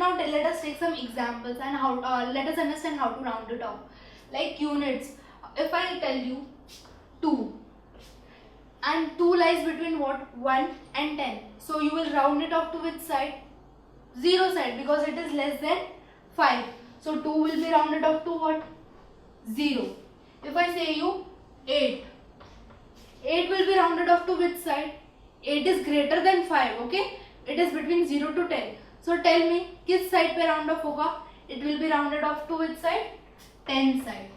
now let us take some examples and how let us understand how to round it off. Like units, if I tell you 2 and 2 lies between what? 1 and 10. So you will round it off to which side? 0 side, because it is less than 5. So 2 will be rounded off to what? 0. If I say you 8, 8 will be rounded off to which side? 8 is greater than 5, okay? It is between 0 to 10. So tell me, किस side पे round off होगा? It will be rounded off to which side? 10 side.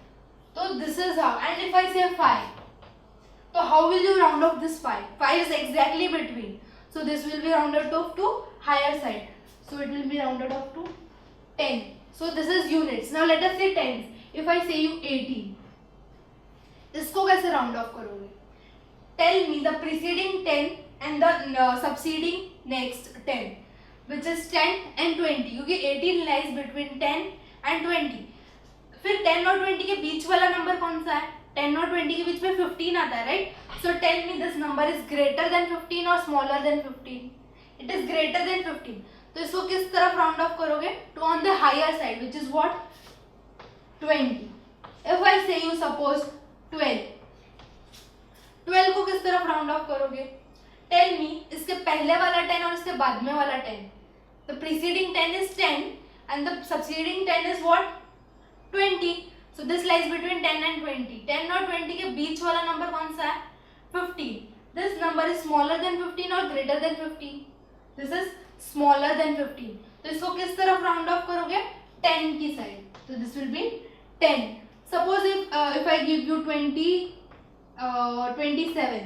So this is how. And if I say 5, so how will you round off this 5? 5 is exactly between. So this will be rounded off to higher side. So it will be rounded off to 10. So this is units. Now let us say tens. If I say you 18, इसको कैसे round off करोगे? Tell me the preceding 10 and the succeeding next 10, which is 10 and 20. क्योंकि 18 lies between 10 and 20. फिर 10 और 20 के बीच वाला number कौन सा है? 10 और 20 के बीच में 15 आता है, right? So tell me this number is greater than 15 or smaller than 15? It is greater than 15. तो इसको किस तरफ राउंड ऑफ करोगे? To on the higher side, which is what? 20. If I say you suppose 12, 12 को किस तरफ round of करोगे? Tell me, इसके पहले वाला 10 और इसके बाद में वाला 10. The preceding 10 is 10 and the succeeding 10 is what? 20. So this lies between 10 and 20. 10 और 20 के बीच वाला नंबर कौन सा है? 15. This number is smaller than 15 or greater than 15? This is smaller than 15. तो इसको किस तरफ राउंड ऑफ करोगे? 10 की side. So this will be 10. Suppose if I give you 27,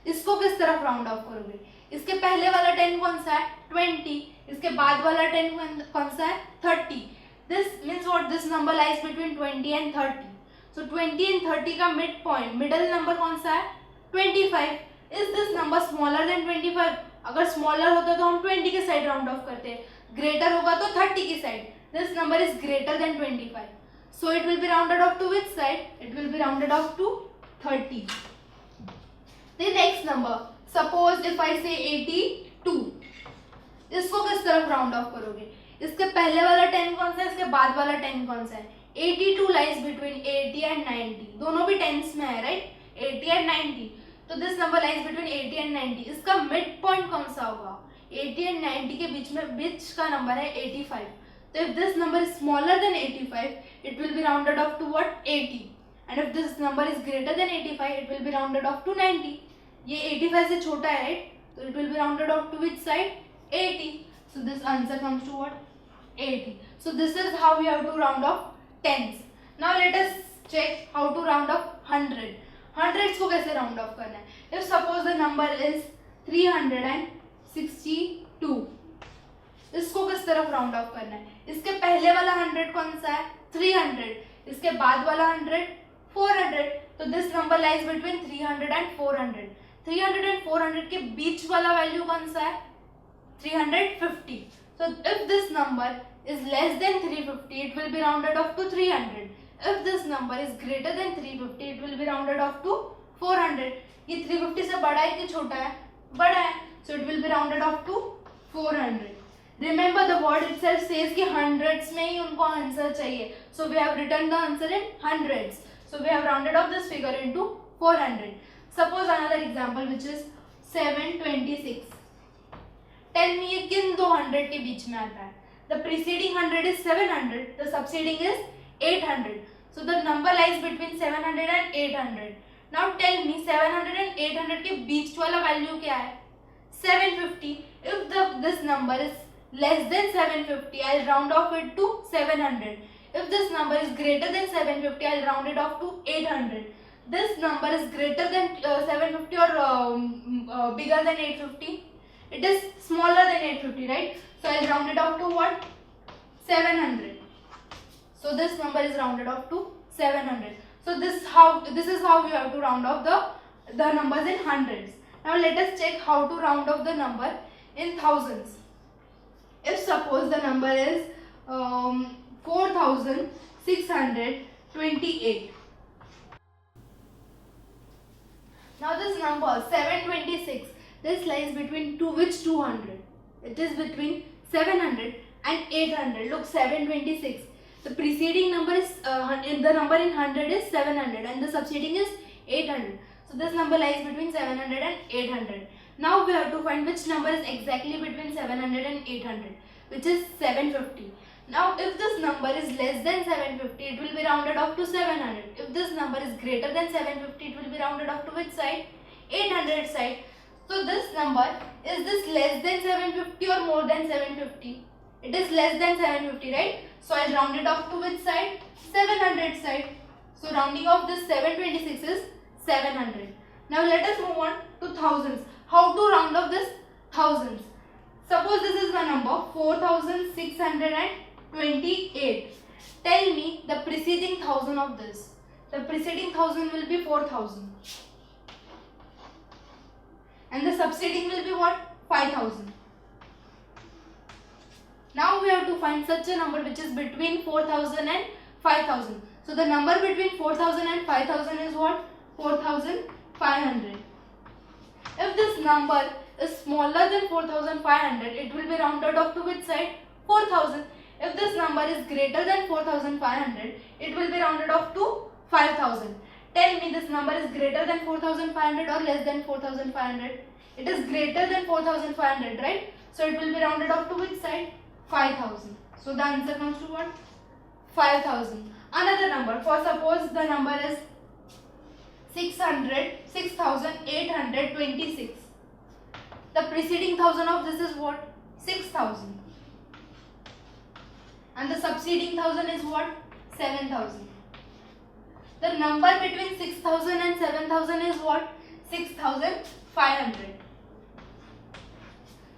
इसको किस तरफ राउंड ऑफ करोगे? इसके पहले वाला 10 कौन सा है? 20. इसके बाद वाला 10 कौन सा है? 30. This means what? This number lies between 20 and 30. So 20 and 30 का मिड पॉइंट, मिडल नंबर कौन सा है? 25. Is this number smaller than 25? अगर स्मॉलर होता तो हम 20 के साइड राउंड ऑफ करते हैं, ग्रेटर होगा तो 30 की side. This number is greater than 25. So it will be rounded off to which side? It will be rounded off to 30. The next number, suppose if I say 82, इसको किस तरफ round of करोगे? इसके पहले वाला 10 कौन सा है? इसके बाद वाला 10 कौन सा है? 82 lies between 80 and 90. दोनों भी टेंस में है, राइट? 80 and 90. तो this number lies between 80 and 90. इसका मिड पॉइंट कौन सा होगा? 80 and 90 के बीच का नंबर है 85. तो if this number is smaller than 85, it will be rounded off to what? 80. And if this number is greater than 85, it will be rounded off to 90. ये 85 से छोटा है, राइट? तो it will be rounded off to which side? 80. So this answer comes to what? 80. So this is how we have to round off tens. Now let us check how to round off 100. Hundreds को कैसे round off करना है? If suppose the number is 362, इसको किस तरफ round off करना है? इसके पहले वाला 100 कौन सा है? 300. इसके बाद वाला 100 400. तो this number lies between 300 and 400. 300 and 400 के बीच वाला वैल्यू कौन सा है? 350. So if this number is less than 350, it will be rounded off to 300. If this number is greater than 350, it will be rounded off to 400. ये 350 से बड़ा है कि छोटा है? बड़ा है. So it will be rounded off to 400. Remember the word itself says कि hundreds में ही उनको आंसर चाहिए. So we have written the answer in hundreds. So we have rounded off this figure into 400. Suppose another example which is 726. Tell me ये किन दो 100 के बीच में आता है? The preceding 100 is 700. The succeeding is 800. So the number lies between 700 and 800. Now tell me 700 and 800 के बीच वाला value क्या है? 750. If this number is less than 750, I'll round off it to 700. If this number is greater than 750, I'll round it off to 800. This number is greater than 750 or bigger than 850. It is smaller than 850, right? So I'll round it off to what? 700. So this number is rounded off to 700. So this is how we have to round off the numbers in hundreds. Now let us check how to round off the number in thousands. If suppose the number is 4628. Now this number 726, this lies between which 200? It is between 700 and 800. Look, 726. The preceding number is the number in 100 is 700 and the succeeding is 800. So this number lies between 700 and 800. Now we have to find which number is exactly between 700 and 800, which is 750. Now if this number is less than 750, it will be rounded off to 700. If this number is greater than 750, it will be rounded off to which side? 800 side. So this number, is this less than 750 or more than 750? It is less than 750, right? So I'll round it off to which side? 700 side. So rounding off this 726 is 700. Now let us move on to thousands. How to round off this thousands? Suppose this is the number 4628. Tell me the preceding thousand of this. The preceding thousand will be 4000. And the succeeding will be what? 5000. Now we have to find such a number which is between 4000 and 5000. So the number between 4000 and 5000 is what? 4500. If this number is smaller than 4500, it will be rounded off to which side? 4000. If this number is greater than 4500, it will be rounded off to 5000. Tell me this number is greater than 4500 or less than 4500? It is greater than 4500, right? So it will be rounded off to which side? 5000. So the answer comes to what? 5000. Another number, for suppose the number is 6826. The preceding thousand of this is what? 6000. And the succeeding thousand is what? 7000. The number between 6000 and 7000 is what? 6500.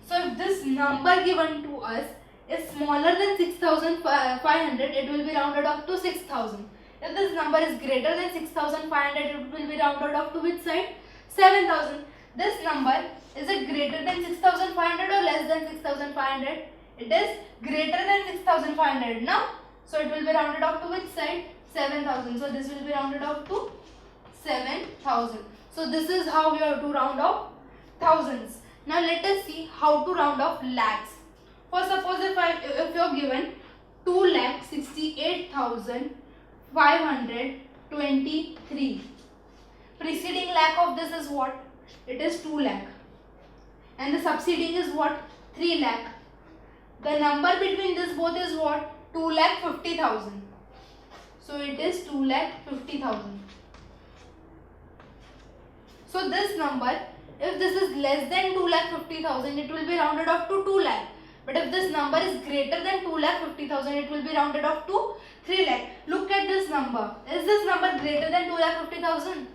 So if this number given to us is smaller than 6500, it will be rounded off to 6000. If this number is greater than 6500, it will be rounded off to which side? 7000. This number, is it greater than 6500 or less than 6500? It is greater than 6500 now. So it will be rounded off to which side? 7000. So this will be rounded off to 7000. So this is how we have to round off thousands. Now let us see how to round off lakhs. For suppose if you are given 2,68,523. Preceding lakh of this is what? It is 2 lakh. And the succeeding is what? 3 lakh. The number between this both is what? 2,50,000. So it is 2,50,000. So this number, if this is less than 2,50,000, it will be rounded off to 2 lakh. But if this number is greater than 2,50,000, it will be rounded off to 3 lakh. Look at this number. Is this number greater than 2,50,000?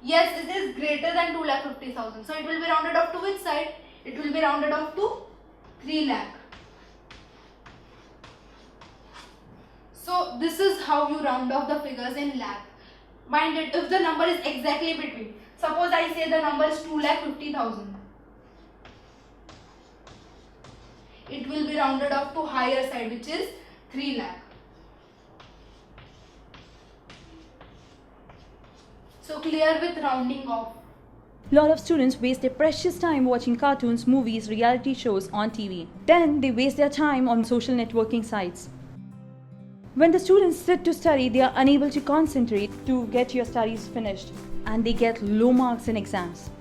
Yes, it is greater than 2,50,000. So it will be rounded off to which side? It will be rounded off to 3 lakh. So this is how you round off the figures in lakh. Mind it, if the number is exactly between. Suppose I say the number is 2,50,000. It will be rounded off to higher side, which is 3 lakh. So clear with rounding off. Lot of students waste their precious time watching cartoons, movies, reality shows on TV. Then they waste their time on social networking sites. When the students sit to study, they are unable to concentrate to get your studies finished, and they get low marks in exams.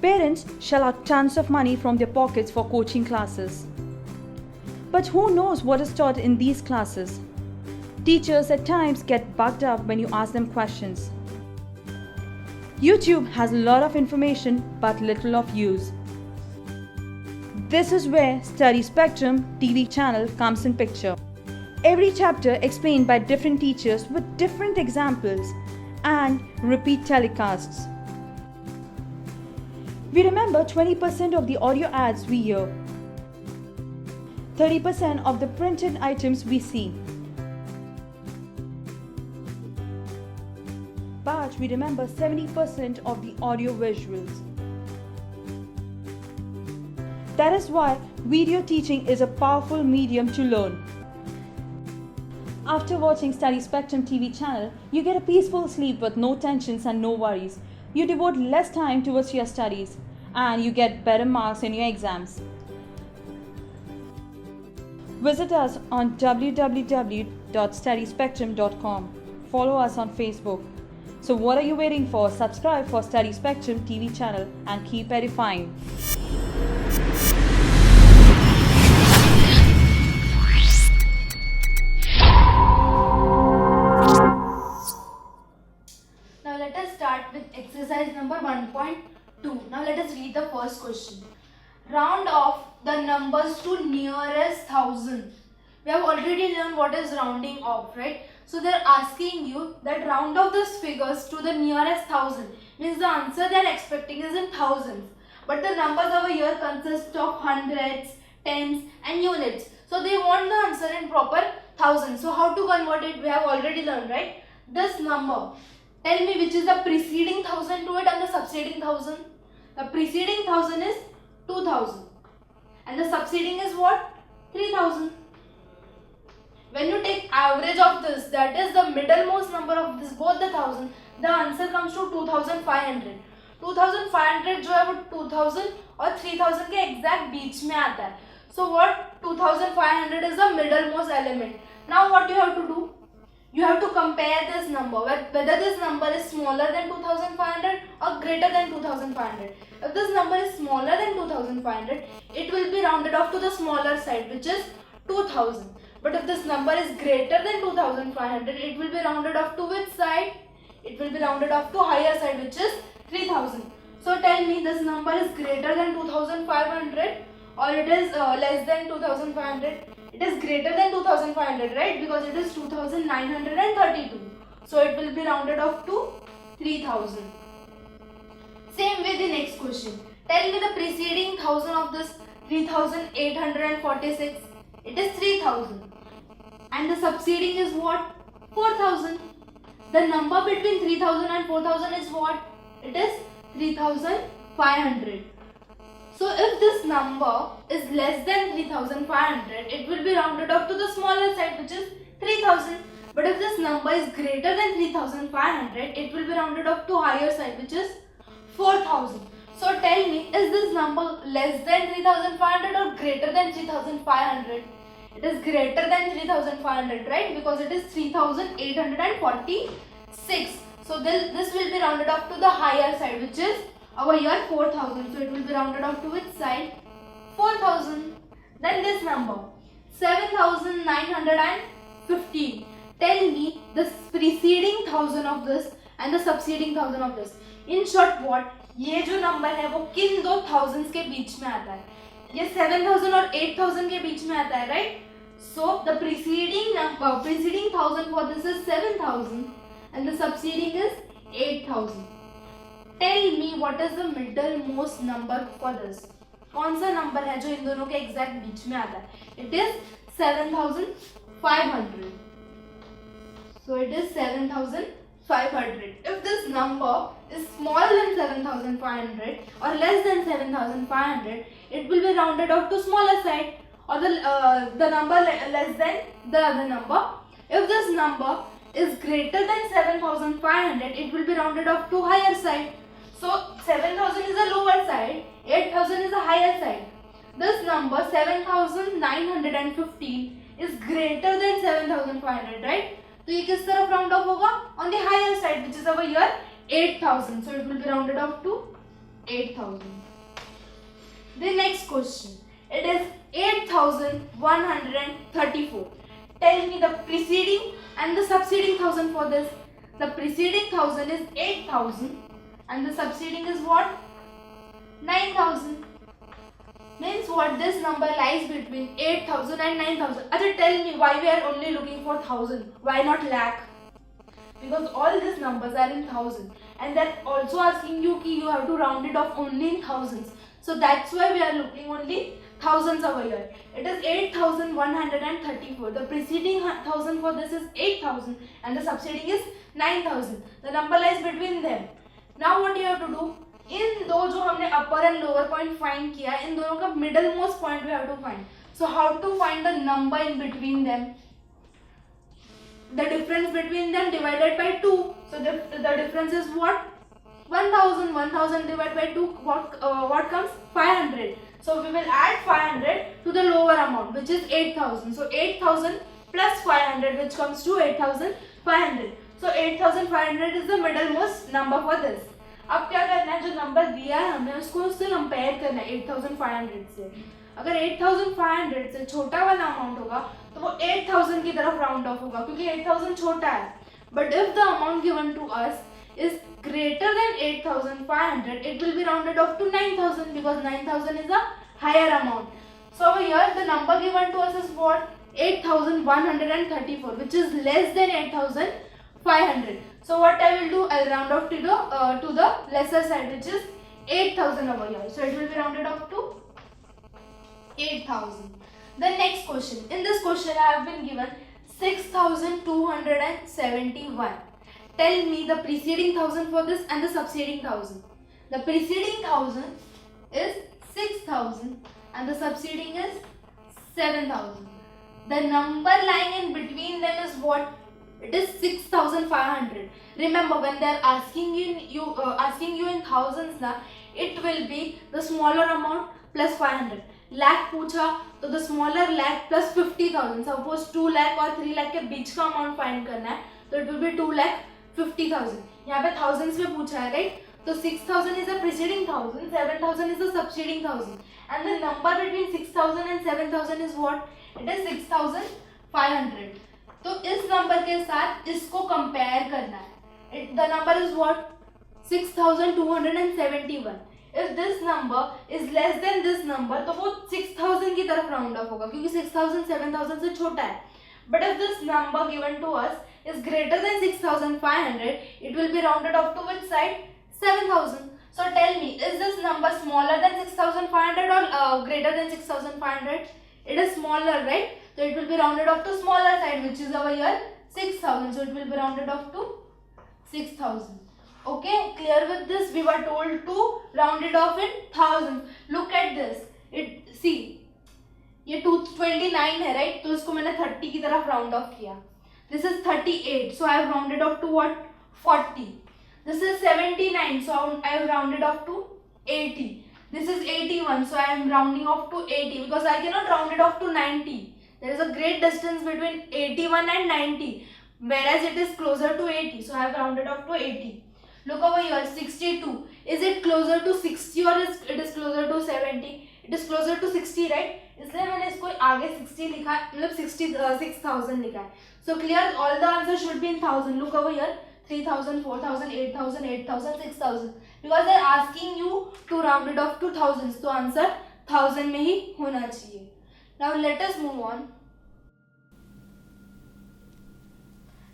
Parents shell out tons of money from their pockets for coaching classes. But who knows what is taught in these classes? Teachers at times get bugged up when you ask them questions. YouTube has a lot of information but little of use. This is where Study Spectrum TV channel comes in picture. Every chapter explained by different teachers with different examples and repeat telecasts. We remember 20% of the audio ads we hear, 30% of the printed items we see. But we remember 70% of the audio visuals. That is why video teaching is a powerful medium to learn. After watching Study Spectrum TV channel, you get a peaceful sleep with no tensions and no worries. You devote less time towards your studies and you get better marks in your exams. Visit us on www.studyspectrum.com. Follow us on Facebook. So what are you waiting for? Subscribe for Study Spectrum TV channel and keep edifying. Now let us start with exercise number 1.2. Now let us read the first question. Round off the numbers to nearest thousand. We have already learned what is rounding off, right? So they are asking you that round off these figures to the nearest thousand. Means the answer they are expecting is in thousands. But the numbers over here consist of hundreds, tens and units. So they want the answer in proper thousands. So how to convert it? We have already learned, right? This number. Tell me which is the preceding thousand to it and the succeeding thousand. The preceding thousand is 2000 and the succeeding is what? 3000. When you take average of this, that is the middlemost number of this both the thousand, the answer comes to 2500. 2500 जो है वो 2000 और 3000 के exact बीच में आता है. So what? 2500 is the middlemost element. Now what you have to do? You have to compare this number, whether this number is smaller than 2500 or greater than 2500. If this number is smaller than 2500, it will be rounded off to the smaller side, which is 2000. But if this number is greater than 2500, it will be rounded off to which side? It will be rounded off to higher side, which is 3000. So tell me, this number is greater than 2500 or it is less than 2500? It is greater than 2500, right? Because it is 2932. So it will be rounded off to 3000. Same way the next question. Tell me the preceding 1000 of this 3846. It is 3000. And the succeeding is what? 4000. The number between 3000 and 4000 is what? It is 3500. So if this number is less than 3500, it will be rounded off to the smaller side, which is 3000. But if this number is greater than 3500, it will be rounded off to higher side, which is 4000. So tell me, is this number less than 3500 or greater than 3500? It is greater than 3500, right? Because it is 3846. So this will be rounded off to the higher side, which is over here 4000. So it will be rounded off to which side? 4000. Then this number 7915. Tell me the preceding 1000 of this and the succeeding 1000 of this. In short, what? ये जो number है वो किन दो thousands के बीच में आता है? ये 7000 और 8000 के बीच में आता है, right? So the preceding 1000 for this is 7000 and the succeeding is 8000. Tell me what is the middlemost number for this? कौन सा नंबर है जो इन दोनों के एग्जैक्ट बीच में आता है? It is 7500. So it is 7500. If this number is smaller than 7500 or less than 7500, it will be rounded off to smaller side or the number less than the other number. If this number is greater than 7500, it will be rounded off to higher side. So 7000 is the lower side, 8000 is the higher side. This number 7915 is greater than 7500, right? तो ये किस तरफ round off होगा? On the higher side, which is over here 8000. So it will be rounded off to 8000. The next question. It is 8134. Tell me the preceding and the succeeding 1000 for this. The preceding 1000 is 8000 and the succeeding is what? 9000. Means what? This number lies between 8000 and 9000. Achha, tell me why we are only looking for 1000. Why not lakh? Because all these numbers are in thousand and they're also asking you कि you have to round it off only in thousands. So that's why we are looking only thousands over here. It is 8134. The preceding 1000 for this is 8000 and the succeeding is 9000. The number lies between them. Now what you have to do? इन दो जो हमने upper and lower point find किया, इन दोनों का middle most point we have to find. So how to find the number in between them? The difference between them divided by 2. So the difference is what? 1000. 1000 divided by 2, what comes? 500. So we will add 500 to the lower amount, which is 8,000. So 8,000 plus 500, which comes to 8,500. So 8,500 is the middlemost number for this. अब क्या करना है, जो number दिया है हमें उसको उससे कंपेयर करना है 8,500 से. अगर 8,500 से छोटा वाला अमाउंट होगा तो वो 8,000 की तरफ राउंड ऑफ होगा, क्योंकि 8,000 छोटा है. But if the amount given to us is greater than 8,500, it will be rounded off to 9,000 because 9,000 is a higher amount. So over here the number given to us is what? 8,134, which is less than 8,500. So what I will do, I'll round off to the lesser side, which is 8,000 over here. So it will be rounded off to 8,000. The next question. In this question I have been given 6,271. Tell me the preceding 1,000 for this and the succeeding 1,000. The preceding 1,000 is 6,000 and the succeeding is 7,000. The number lying in between them is what? It is 6,500. Remember, when they are asking you in thousands na, it will be the smaller amount plus 500. Lakh पूछा तो the smaller lakh plus 50,000. Suppose 2 lakh और 3 lakh के बीच का amount find करना है तो it will be 2,50,000. यहाँ पे thousands में पूछा है, right? तो 6,000 is the preceding 1,000, 7,000 is the succeeding 1,000, and the number between 6,000 and 7,000 is what? It is 6,500. तो इस नंबर के साथ इसको कंपेयर करना है. The number is what? 6,271. If this number is less than this number, तो वो 6,000 की तरफ राउंड ऑफ होगा, क्योंकि 6,000 7,000 से छोटा है. But if this number given to us is greater than 6,500, it will be rounded off to which side? 7,000. So tell me, is this number smaller than 6,500 or greater than 6,500? It is smaller, right? So it will be rounded off to smaller side, which is over here 6,000. So it will be rounded off to 6,000. Okay, clear with this? We were told to round it off in thousands. Look at this. See, ये 229 है, right? तो इसको मैंने 30 की तरफ round off किया. This is 38, so I have rounded off to what? 40. This is 79, so I have rounded off to 80. This is 81, so I am rounding off to 80 because I cannot round it off to 90. There is a great distance between 81 and 90, whereas it is closer to 80, so I have rounded off to 80. Look over here, 62. Is it closer to 60 or it is closer to 70? It is closer to 60, right? इसलिए मैंने इसको आगे 60 लिखा है, मतलब 6,000 लिखा है. So clear, all the answers should be in 1,000. Look over here, 3,000, 4,000, 8,000, 8,000, 6,000. Because they are asking you to round it off to thousands. तो आंसर 1,000 में ही होना चाहिए. Now let us move on.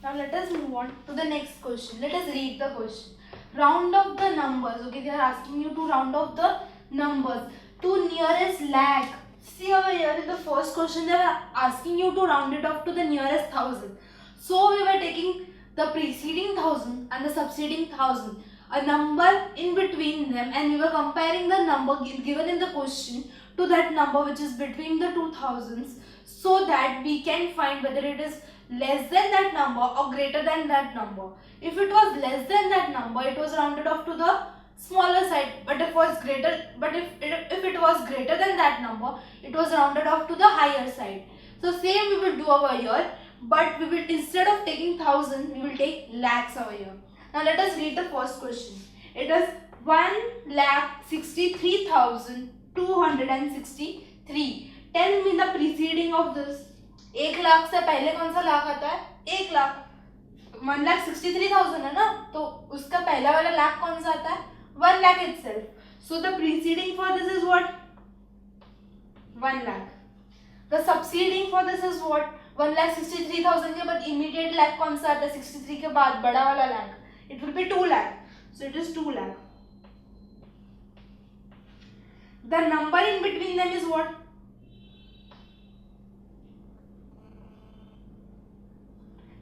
Now let us move on to the next question. Let us read the question. Round off the numbers. Okay, they are asking you to round off the numbers to nearest lakh. See over here in the first question, they are asking you to round it off to the nearest 1,000. So we were taking the preceding 1,000 and the succeeding 1,000, a number in between them, and we were comparing the number given in the question to that number which is between the two thousands, so that we can find whether it is less than that number or greater than that number. If it was less than that number, it was rounded off to the smaller side, but if it was greater than that number, it was rounded off to the higher side. So same we will do over here, but we will, instead of taking 1,000, we will take lakhs over here. Now let us read the first question. It is 1,63,263. Tell me the preceding of this. 1 lakh से पहले कौन सा लाख आता है? 1 लाख. 1,63,000 है ना, तो उसका पहला वाला लाख कौन सा आता है? 1 lakh itself. So the preceding for this is what? 1 lakh. The succeeding for this is what? 1,63,000 के बाद immediate lakh कौन सा आता है? 63 के बाद बड़ा वाला lakh. It will be 2 lakh. So it is 2 lakh. The number in between them is what?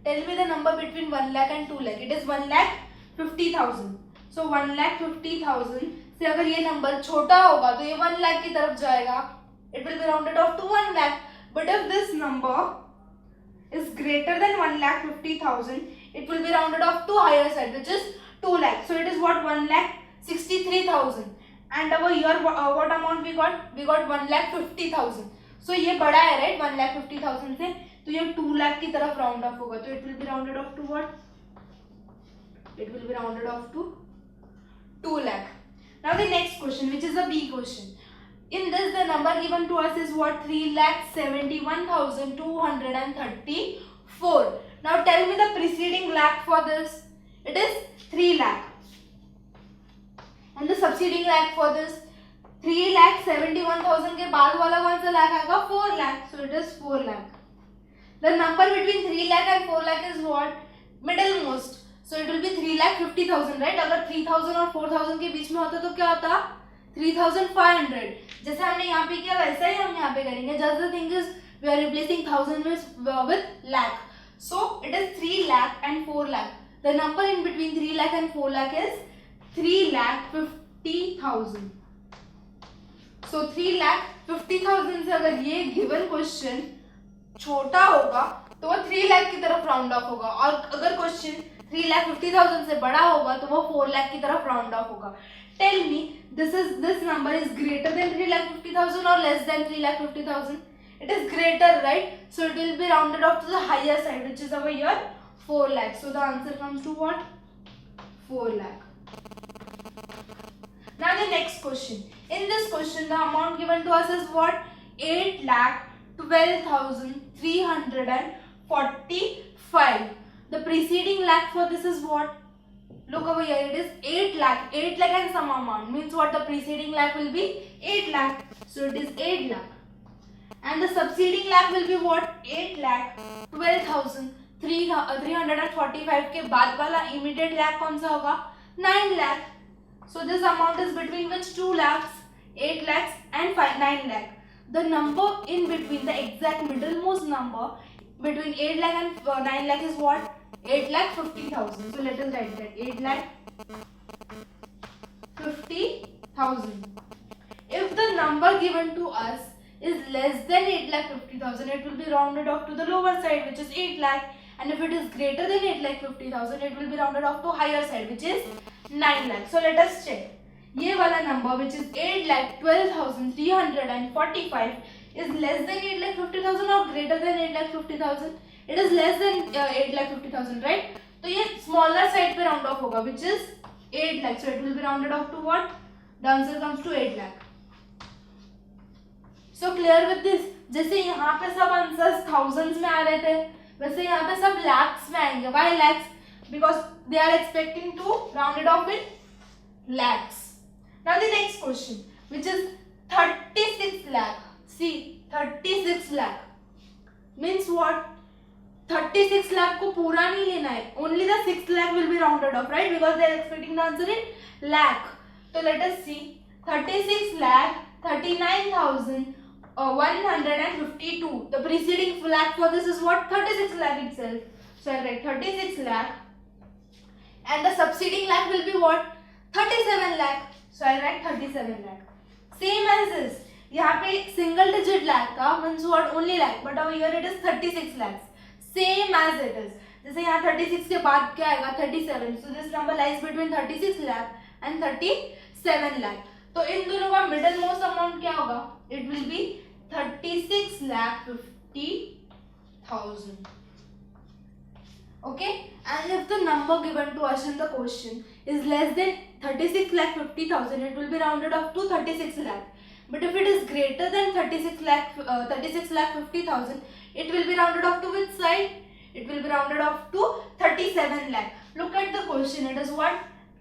Tell me the number between 1 lakh and 2 lakh. It is 1,50,000. So 1,50,000 से अगर ये नंबर छोटा होगा तो ये 1 lakh की तरफ जाएगा. It will be rounded off to 1 lakh. But if this number is greater than 1,50,000, it will be rounded off to higher side, which is 2 lakh. So it is what? 1,63,000. and over here what amount we got 1,50,000. so ये बड़ा है right 1,50,000 से, तो ये 2 लाख की तरफ round off होगा, तो it will be rounded off to what? It will be rounded off to 2 lakh. Now the next question, which is a B question. In this the number given to us is what? 3,71,234. Now tell me the preceding lakh for this. It is 3 lakh. And the succeeding lakh for this 3,71,000 के बाद वाला कौन सा lakh आएगा? 4 lakh. So it is 4 lakh. The number between 3 lakh and 4 lakh is what? Middlemost. So it will be 3,50,000, right? अगर 3,000 और 4,000 के बीच में होता तो क्या होता? 3,500. जैसे हमने यहाँ पे किया वैसा ही हम यहाँ पे करेंगे. Just the thing is we are replacing 1,000 with lakh. So it is 3 lakh and 4 lakh. The number in between 3 lakh and 4 lakh is 3,50,000. So 3,50,000 से अगर ये given question छोटा होगा तो वो 3 लाख की तरफ राउंड ऑफ होगा, और अगर क्वेश्चन 3,50,000 से बड़ा होगा तो वो 4 लाख की तरफ राउंड ऑफ होगा. Tell me this number is greater than 3,50,000 or less than 3,50,000? It is greater, right? So it will be rounded off to the higher side, which is over here 4 lakh. So the answer comes to what? 4 lakh. Now the next question. In this question the amount given to us is what? 8,12,345. The preceding lakh for this is what? Look over here, it is 8 lakh. 8 lakh and some amount means what? The preceding lakh will be 8 lakh. So it is 8 lakh. And the succeeding lakh will be what? 8,12,345 के बाद वाला immediate lakh कौन सा होगा? 9 lakh. So this amount is between which 2 lakhs? 8 lakhs and 9 lakh. The number in between, the exact middlemost number between 8 lakh and 9 lakh is what? 8,50,000. So let us write that 8,50,000. If the number given to us is less than 8,50,000, it will be rounded off to the lower side, which is 8 lakh. And if it is greater than 8,50,000, it will be rounded off to higher side, which is 9 lakh. So let us check. ये वाला number, which is 8,12,345, is less than 8,50,000 or greater than 8,50,000? It is less than 8,50,000, right? तो ये smaller side पे round off होगा, which is 8 lakh. So it will be rounded off to what? The answer comes to 8 lakh. So clear with this? जैसे यहाँ पे सब answers thousands में आ रहे थे, वैसे यहाँ पे सब lakhs में आएंगे. Why lakhs? Because they are expecting to round it off in lakhs. Now the next question, which is 36 lakh. See, 36 lakh means what? 36 lakh को पूरा नहीं लेना है. Only the 6 lakh will be rounded off, right? Because they are expecting the answer in lakh. So let us see. 36 lakh 39,152. The preceding lakh for this is what? 36 lakh itself. So I write 36 lakh. And the succeeding lakh will be what? 37 lakh. So I write 37 lakh. Same as this. यहाँ पे single digit lakh का means what? Only lakh. But over here it is 36 lakhs. Same as it is. जैसे यहाँ 36 के बाद क्या आएगा? 37. So this number lies between 36 lakh and 37 lakh. तो इन दोनों का middle most amount क्या होगा? It will be 36,50,000. Okay, and if the number given to us in the question is less than 36,50,000, it will be rounded off to 36 lakh. But if it is greater than 36,50,000, it will be rounded off to which side? It will be rounded off to 37 lakh. Look at the question. It is what?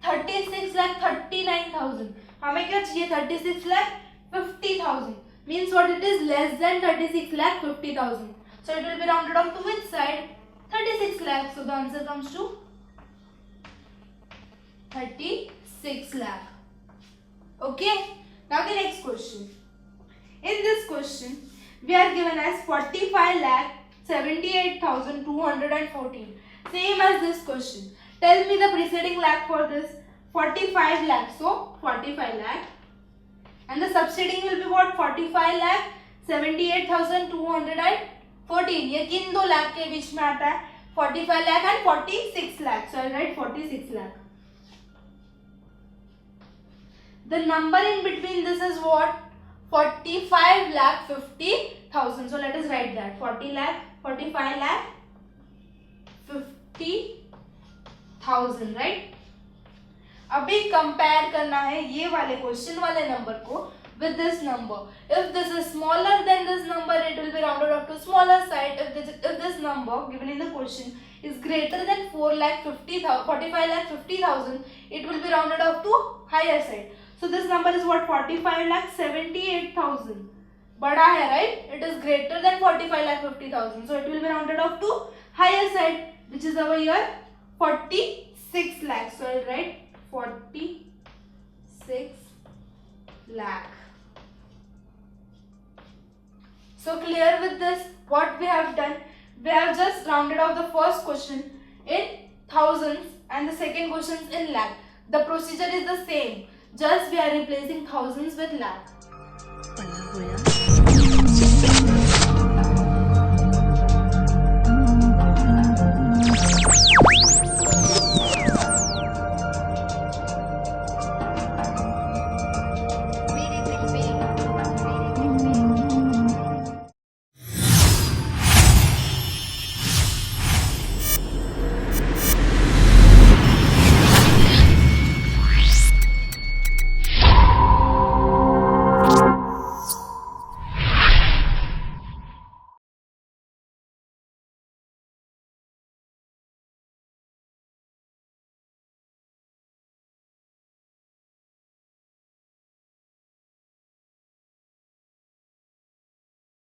36,39,000. हमें क्या चाहिए? 36,50,000. Means what? It is less than 36,50,000. So it will be rounded off to which side? 36 lakh. So the answer comes to 36 lakh. Okay. Now the next question. In this question, we are given as 45,78,214. Same as this question. Tell me the preceding lakh for this. 45 lakh. So 45 lakh. And the succeeding will be what? 45,78,214. ये किन दो लाख के बीच में आता है? 45 lakh and 46 lakh. So I'll write 46 lakh. The number in between this is what? 45,50,000. So let us write that. 45,50,000, right? अभी compare करना है ये वाले क्वेश्चन वाले नंबर को with this number. If this is smaller than this number, it will be rounded off to smaller side. If this number given in the question is greater than 45,50,000, it will be rounded off to higher side. So this number is what? 45,78,000. बड़ा है, right? It is greater than 45,50,000. So it will be rounded off to higher side, which is over here 46 lakhs. So I'll write 46 lakh. So clear with this? What we have done? We have just rounded off the first question in thousands and the second question in lakh. The procedure is the same. Just we are replacing thousands with lakh.